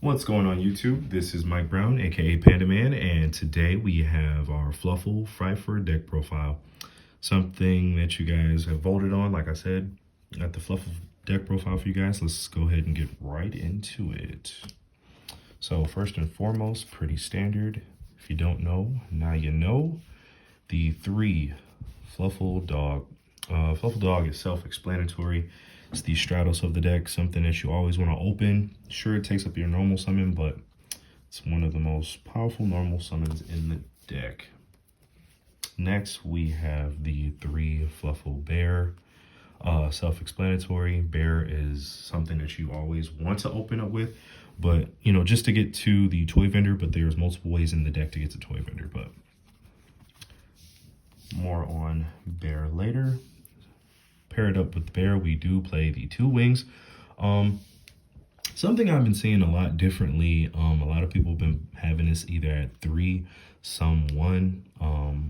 What's going on YouTube? This is Mike Brown, aka Panda Man, and today we have our Fluffal Fryfer deck profile. Something that you guys have voted on, like I said, got the Fluffal deck profile for you guys. Let's go ahead and get right into it. So first and foremost, pretty standard. If you don't know, now you know. The three Fluffal Dog. Fluffal Dog is self-explanatory. It's the Stratos of the deck, something that you always want to open. Sure, it takes up your normal summon, but it's one of the most powerful normal summons in the deck. Next, we have the three Fluffal Bear. Self-explanatory. Bear is something that you always want to open up with, but you know, just to get to the toy vendor, but there's multiple ways in the deck to get to toy vendor, but more on Bear later. Paired up with Bear, we do play the two wings. Something I've been seeing a lot differently. A lot of people have been having this either at 3, some 1.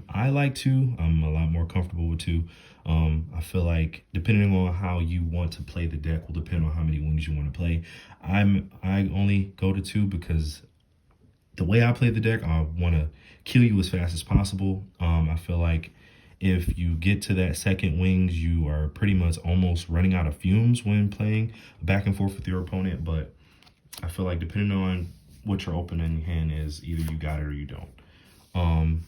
I like 2. I'm a lot more comfortable with 2. I feel like depending on how you want to play the deck will depend on how many wings you want to play. I only go to 2 because the way I play the deck, I want to kill you as fast as possible. I feel like if you get to that second wings, you are pretty much almost running out of fumes when playing back and forth with your opponent. But I feel like depending on what your opening hand is, either you got it or you don't.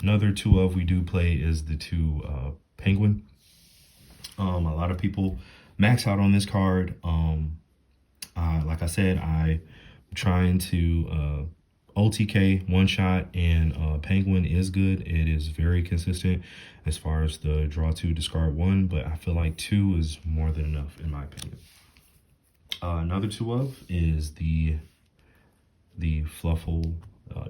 Another 2 of we do play is the 2 Penguin. A lot of people max out on this card. Like I said, I'm trying to OTK one shot, and Penguin is good. It is very consistent as far as the draw 2, discard 1, but I feel like 2 is more than enough in my opinion. Another 2 of is the Fluffal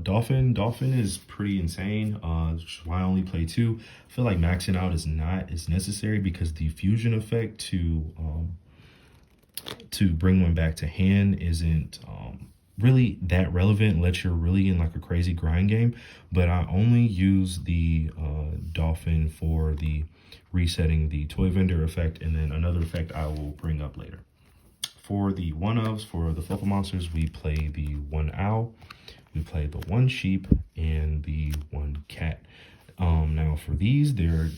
Dolphin. Dolphin is pretty insane, which is why I only play 2. I feel like maxing out is not as necessary because the fusion effect to bring one back to hand isn't really that relevant unless you're really in like a crazy grind game. But I only use the Dolphin for the resetting the toy vendor effect, and then another effect I will bring up later. For the 1-ofs, for the Fluffal monsters, we play the 1 owl, we play the 1 sheep, and the 1 cat. Now for these, they're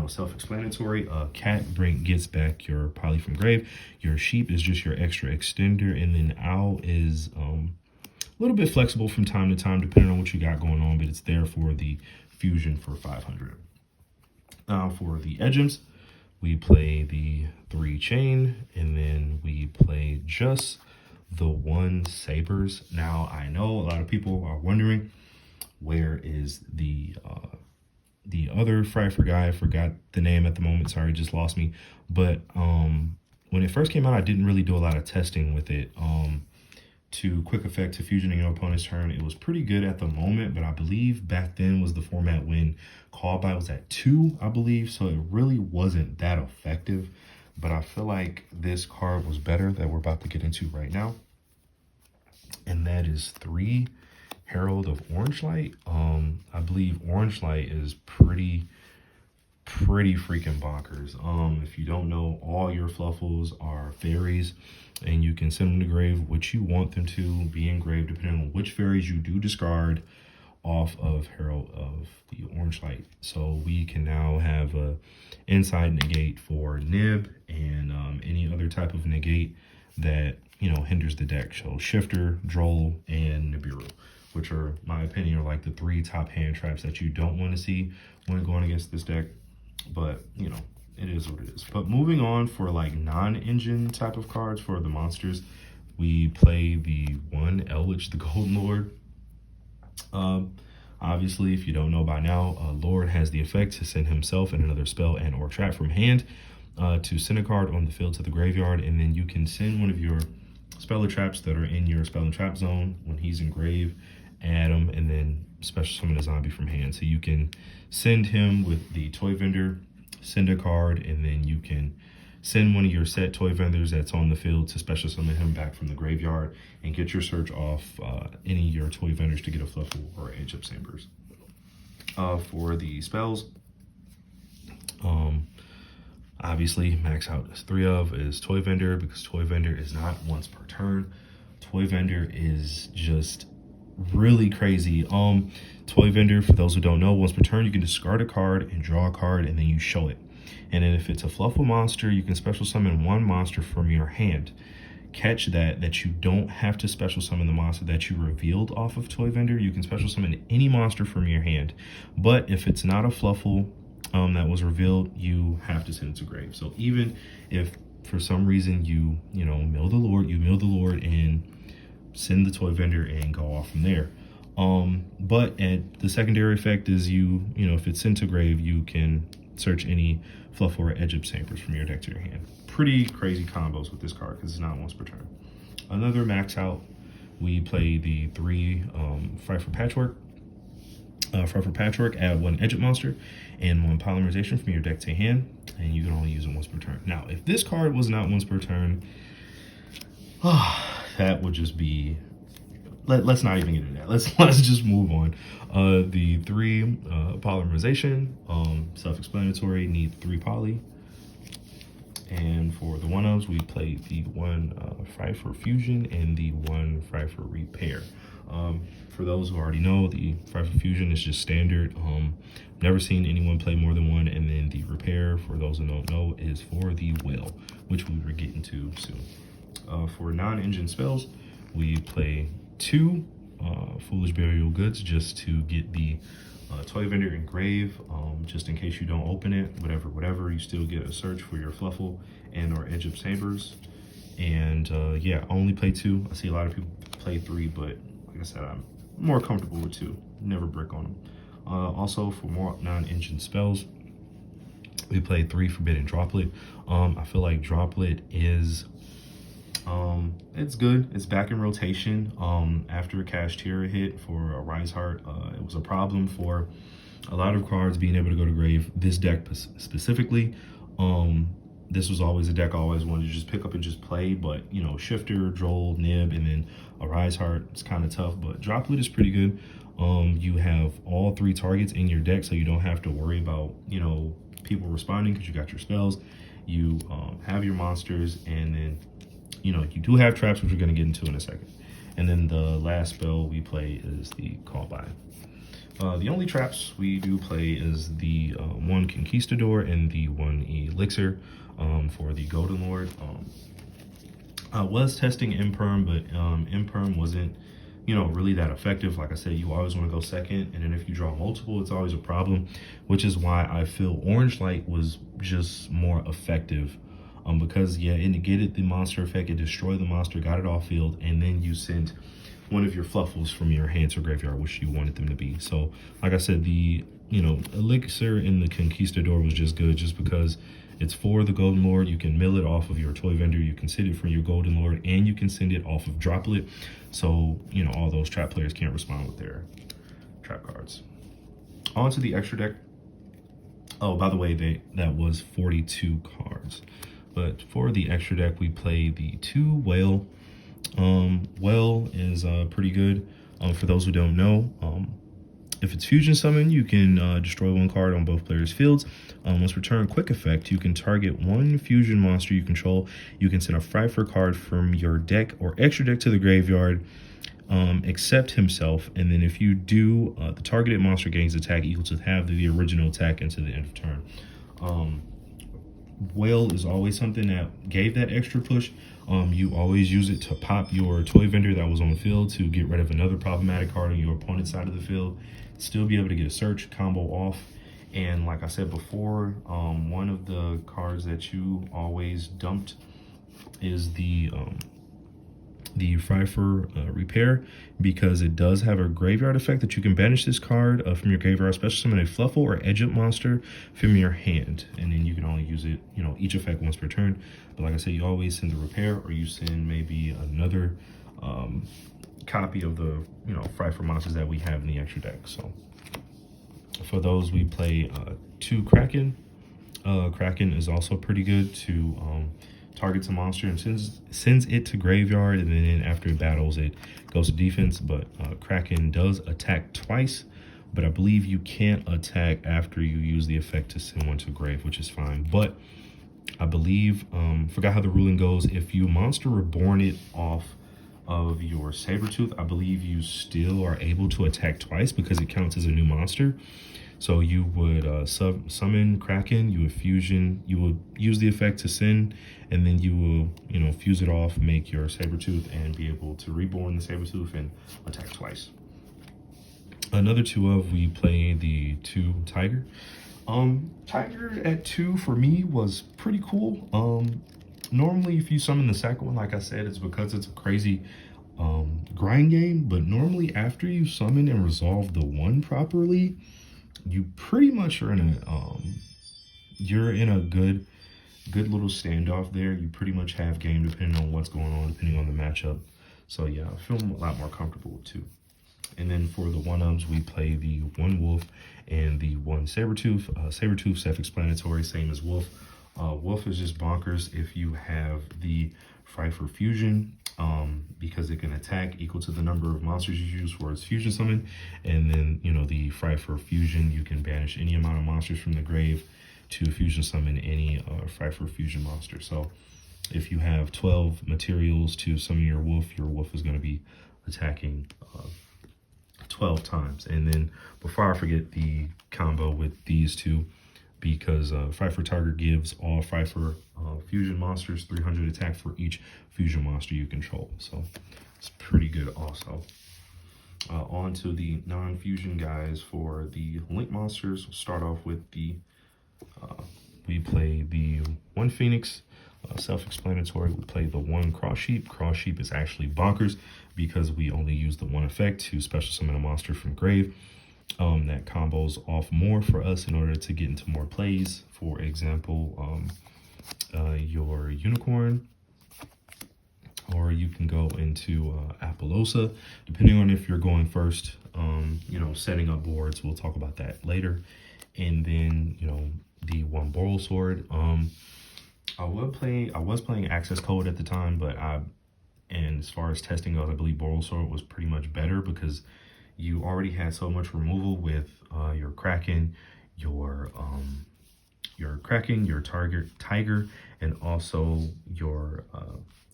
self-explanatory. Cat gets back your poly from grave. Your sheep is just your extra extender, and then owl is a little bit flexible from time to time depending on what you got going on, but it's there for the fusion for 500. Now for the Edgems, we play the 3 chain, and then we play just the 1 sabers. Now I know a lot of people are wondering, where is the other Fryfer guy? I forgot the name at the moment. Sorry, just lost me. But when it first came out, I didn't really do a lot of testing with it. To quick effect to fusioning your opponent's turn, it was pretty good at the moment, but I believe back then was the format when call by was at 2, I believe. So it really wasn't that effective. But I feel like this card was better that we're about to get into right now. And that is 3 Herald of Orange Light. I believe Orange Light is pretty freaking bonkers. If you don't know, all your Fluffals are fairies, and you can send them to grave, which you want them to be engraved, depending on which fairies you do discard off of Herald of the Orange Light. So we can now have a inside negate for Nib and any other type of negate that hinders the deck. So Shifter, Droll, and Nibiru, which are, my opinion, are like the 3 top hand traps that you don't want to see when going against this deck. But it is what it is. But moving on, for like non-engine type of cards for the monsters, we play the 1 Elwich the Golden Lord. Obviously, if you don't know by now, Lord has the effect to send himself and another spell and or trap from hand to send a card on the field to the graveyard, and then you can send one of your spell or traps that are in your spell and trap zone when he's in grave, add him, and then special summon a zombie from hand. So you can send him with the toy vendor, send a card, and then you can send one of your set toy vendors that's on the field to special summon him back from the graveyard and get your search off any of your toy vendors to get a Fluffal or Edge of Sambers. For the spells, obviously max out as 3 of is Toy Vendor, because Toy Vendor is not once per turn. Toy Vendor is just really crazy. Toy Vendor, for those who don't know, once per turn you can discard a card and draw a card, and then you show it. And then if it's a Fluffal monster, you can special summon one monster from your hand. Catch that you don't have to special summon the monster that you revealed off of Toy Vendor. You can special summon any monster from your hand. But if it's not a Fluffal that was revealed, you have to send it to grave. So even if for some reason you mill the Lord and send the Toy Vendor and go off from there. But the secondary effect is if it's sent to grave, you can search any Fluffal or Edge of Sampers from your deck to your hand. Pretty crazy combos with this card because it's not once per turn. Another max out, we play the 3 Fluffal Patchwork, add 1 Edge monster and 1 Polymerization from your deck to hand, and you can only use it once per turn. Now, if this card was not once per turn, that would just be, let's not even get into that. Let's just move on. The 3 Polymerization, self-explanatory, need 3 poly. And for the 1-ofs, we play the 1 Fluffal Fusion and the 1 Fluffal Repair. For those who already know, the Fluffal Fusion is just standard. Never seen anyone play more than 1. And then the Repair, for those who don't know, is for the Whale, which we were getting to soon. For non-engine spells, we play 2 Foolish Burial Goods just to get the Toy Vendor in grave, just in case you don't open it, whatever, you still get a search for your Fluffal and or Edge of Sabers. And yeah, I only play 2. I see a lot of people play 3, but like I said, I'm more comfortable with 2. Never brick on them. Also, for more non-engine spells, we play 3 Forbidden Droplet. I feel like Droplet is it's good. It's back in rotation. After a Kashtira hit for a Rise Heart, it was a problem for a lot of cards being able to go to grave. This deck specifically, this was always a deck I always wanted to just pick up and just play, but Shifter, Droll, Nib, and then a Rise Heart, it's kind of tough, but Droplet is pretty good. You have all 3 targets in your deck, so you don't have to worry about people responding because you got your spells. You have your monsters, and then you do have traps, which we're going to get into in a second. And then the last spell we play is the Call By. The only traps we do play is the 1 Conquistador and the 1 Elixir for the Golden Lord. I was testing Imperm, but Imperm wasn't really that effective. Like I said, you always want to go second, and then if you draw multiple, it's always a problem, which is why I feel Orange Light was just more effective. Because yeah, it negated the monster effect, it destroyed the monster, got it off field, and then you sent one of your Fluffals from your hand to graveyard, which you wanted them to be. So like I said, the Elixir in the Conquistador was just good, just because it's for the Golden Lord. You can mill it off of your Toy Vendor, you can send it from your Golden Lord, and you can send it off of Droplet. So all those trap players can't respond with their trap cards. On to the extra deck. Oh, by the way, that was 42 cards. But for the extra deck, we play the 2 Whale. Whale is pretty good. For those who don't know, if it's Fusion Summon, you can destroy 1 card on both players' fields. Once per turn, quick effect, you can target 1 Fusion monster you control. You can send a Fluffal card from your deck or extra deck to the graveyard, except himself. And then if you do, the targeted monster gains attack equal to half the original attack into the end of turn. Whale is always something that gave that extra push. You always use it to pop your Toy Vendor that was on the field to get rid of another problematic card on your opponent's side of the field. Still be able to get a search combo off. And like I said before, one of the cards that you always dumped is the Fluffal Repair, because it does have a graveyard effect that you can banish this card from your graveyard, especially summon a Fluffal or Edge Up monster from your hand, and then you can only use it, each effect once per turn. But like I said, you always send the Repair, or you send maybe another copy of the Fluffal monsters that we have in the extra deck. So for those, we play 2 Kraken. Kraken is also pretty good to targets a monster and sends it to graveyard, and then after it battles, it goes to defense. But Kraken does attack twice, but I believe you can't attack after you use the effect to send one to grave, which is fine. But I believe, forgot how the ruling goes, if you monster reborn it off of your Sabretooth, I believe you still are able to attack twice because it counts as a new monster. So you would summon Kraken, you would fusion, you would use the effect to send, and then you will, fuse it off, make your Sabretooth, and be able to reborn the Sabretooth and attack twice. Another 2 of, we play the 2 Tiger. Tiger at 2 for me was pretty cool. Normally if you summon the second one, like I said, it's because it's a crazy grind game, but normally after you summon and resolve the 1 properly, you pretty much are in a you're in a good little standoff there. You pretty much have game depending on what's going on, depending on the matchup. So yeah, I feel a lot more comfortable with 2. And then for the 1-ums, we play the 1 Wolf and the 1 Sabretooth. Sabretooth, self-explanatory, same as Wolf. Wolf is just bonkers if you have the Fluffal Fusion, because it can attack equal to the number of monsters you use for its fusion summon. And then, the Fluffal Fusion, you can banish any amount of monsters from the grave to fusion summon any Fluffal Fusion monster. So if you have 12 materials to summon your wolf is going to be attacking 12 times. And then before I forget the combo with these 2, because Fluffal Tiger gives all Fluffal fusion monsters 300 attack for each fusion monster you control. So it's pretty good also. On to the non-fusion guys. For the Link monsters, we'll start off with the, we play the 1 Phoenix. Self-explanatory, we play the 1 Cross Sheep. Cross Sheep is actually bonkers because we only use the 1 effect to special summon a monster from grave. That combos off more for us in order to get into more plays. For example, your Unicorn, or you can go into Appaloosa, depending on if you're going first. Setting up boards, we'll talk about that later. And then, the 1 Boral Sword. I was playing Access Code at the time, and as far as testing goes, I believe Boral Sword was pretty much better because you already had so much removal with your Kraken, your Tiger, and also your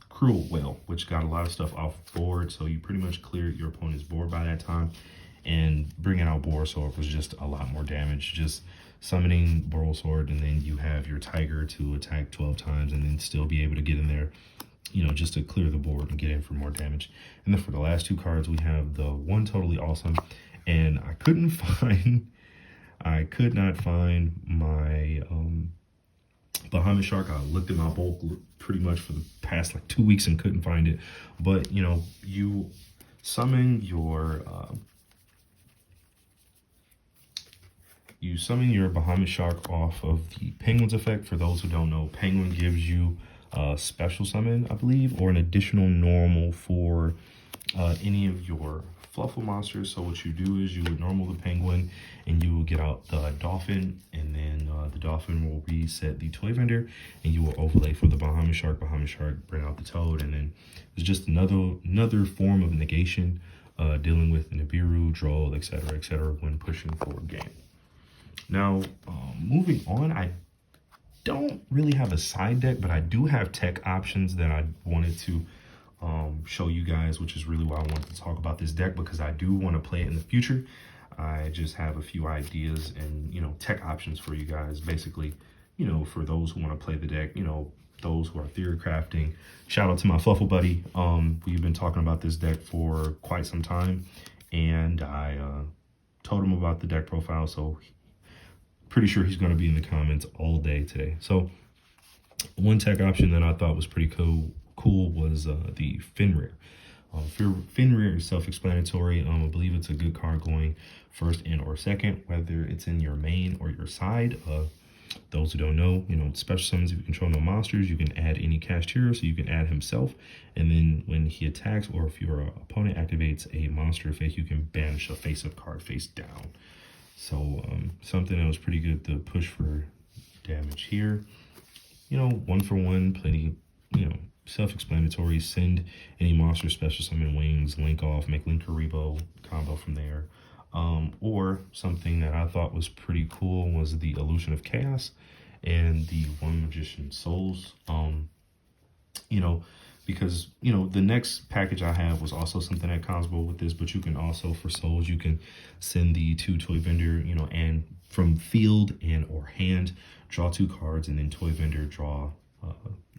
Cruel Whale, which got a lot of stuff off board. So you pretty much cleared your opponent's board by that time. And bringing out Boral Sword was just a lot more damage. Just summoning Boral Sword, and then you have your Tiger to attack 12 times and then still be able to get in there, just to clear the board and get in for more damage. And then for the last 2 cards, we have the 1 Totally Awesome. And I could not find my Bahamut Shark. I looked at my bulk pretty much for the past 2 weeks and couldn't find it. But, you summon your Bahamut Shark off of the Penguin's effect. For those who don't know, Penguin gives you a special summon, I believe, or an additional normal for any of your Fluffal monsters. So what you do is you would normal the Penguin, and you will get out the Dolphin, and then the Dolphin will reset the Toy Vendor, and you will overlay for the Bahamut Shark. Bahamut Shark, bring out the Toad, and then it's just another form of negation, dealing with Nibiru, Droll, etc., when pushing for a game. Now, moving on, I don't really have a side deck, but I do have tech options that I wanted to show you guys, which is really why I wanted to talk about this deck, because I do want to play it in the future. I just have a few ideas and, tech options for you guys, basically, for those who want to play the deck, those who are theory crafting. Shout out to my Fluffal buddy. We've been talking about this deck for quite some time, and I told him about the deck profile, so pretty sure he's going to be in the comments all day today. So one tech option that I thought was pretty cool was the Fenrir. Fenrir is self-explanatory. I believe it's a good card going first and or second, whether it's in your main or your side. Those who don't know, special summons, if you control no monsters, you can add any cast hero, so you can add himself. And then when he attacks, or if your opponent activates a monster effect, you can banish a face-up card face down. So something that was pretty good to push for damage here. 1-for-1, plenty, self-explanatory. Send any monster, special summon wings, link off, make Link Karibo combo from there. Or something that I thought was pretty cool was the Illusion of Chaos and the 1 Magician Souls. because, you know, the next package I have was also something that comes with this, but you can also, for souls, you can send the 2 toy vendor, you know, and from field and or hand, draw 2 cards, and then toy vendor draw,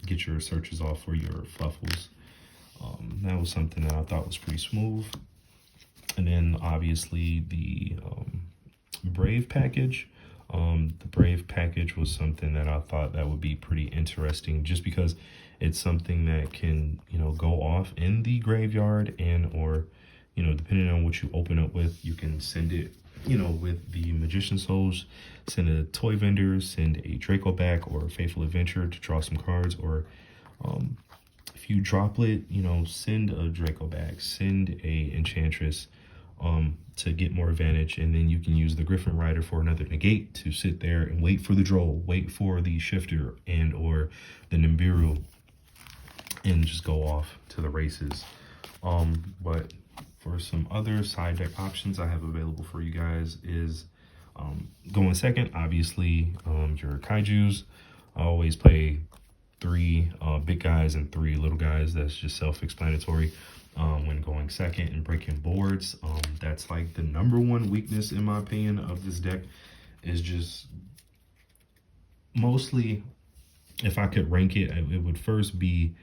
get your searches off for your Fluffals. That was something that I thought was pretty smooth. And then obviously the Brave package. The Brave package was something that I thought that would be pretty interesting, just because it's something that can, you know, go off in the graveyard, and or, you know, depending on what you open up with, you can send it, you know, with the Magician Souls, send a toy vendor, send a Draco back or a Faithful Adventure to draw some cards, or if you droplet, you know, send a Draco back, send a Enchantress to get more advantage, and then you can use the Griffin Rider for another negate to sit there and wait for the Droll, wait for the Shifter and or the Nibiru, and just go off to the races. But for some other side deck options I have available for you guys is going second, obviously, your Kaijus. I always play 3 big guys and 3 little guys. That's just self-explanatory. When going second and breaking boards, that's like the #1 weakness, in my opinion, of this deck, is just mostly, if I could rank it, it would first be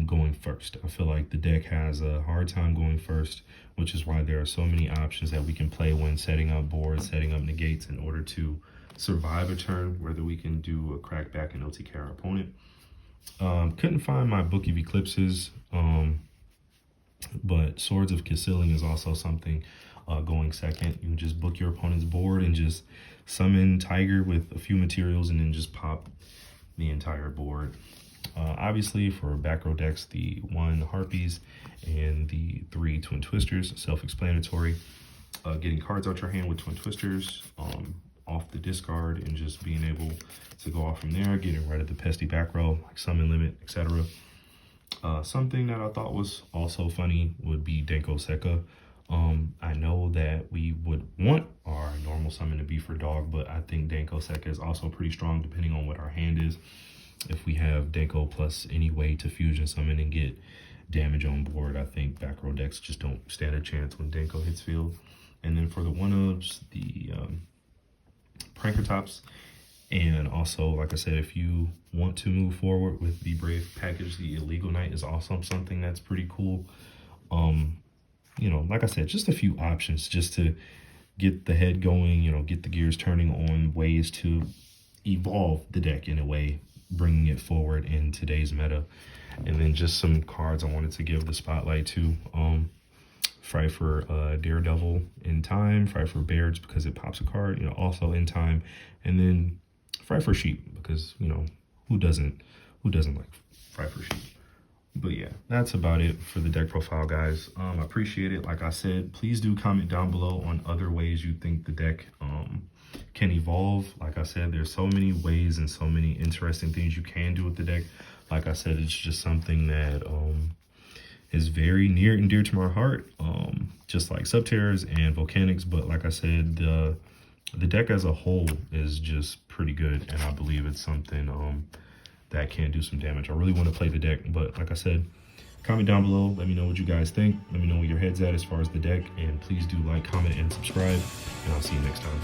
going first. I feel like the deck has a hard time going first, which is why there are so many options that we can play when setting up boards, setting up negates, in order to survive a turn, whether we can do a crackback and OTK our opponent. Couldn't find my Book of Eclipses, but Swords of Casilling is also something going second. You can just book your opponent's board and just summon Tiger with a few materials, and then just pop the entire board. Obviously, for back row decks, the 1 Harpies and the 3 Twin Twisters, self-explanatory. Getting cards out your hand with Twin Twisters off the discard, and just being able to go off from there, getting rid of the pesty back row, like summon limit, etc. Something that I thought was also funny would be Denko Sekka. I know that we would want our normal summon to be for dog, but I think Denko Sekka is also pretty strong depending on what our hand is. If we have Denko plus any way to fusion summon and get damage on board, I think back row decks just don't stand a chance when Denko hits field. And then for the 1-ofs, the Pranker Tops. And also, like I said, if you want to move forward with the Brave package, the Illegal Knight is also something that's pretty cool. You know, like I said, just a few options just to get the head going, you know, get the gears turning on ways to evolve the deck in a way, bringing it forward in today's meta. And then just some cards I wanted to give the spotlight to. Fry for Daredevil in time, Fry for Beards because it pops a card, you know, also in time, and then Fry for Sheep because, you know, who doesn't like Fry for Sheep. But yeah, that's about it for the deck profile, guys. I appreciate it. Like I said, please do comment down below on other ways you think the deck can evolve. Like I said, there's so many ways and so many interesting things you can do with the deck. Like I said, it's just something that is very near and dear to my heart, just like Subterrors and Volcanics. But like I said, the deck as a whole is just pretty good, and I believe it's something that can do some damage. I really want to play the deck, but like I said, comment down below. Let me know what you guys think. Let me know where your head's at as far as the deck, and please do like, comment, and subscribe, and I'll see you next time.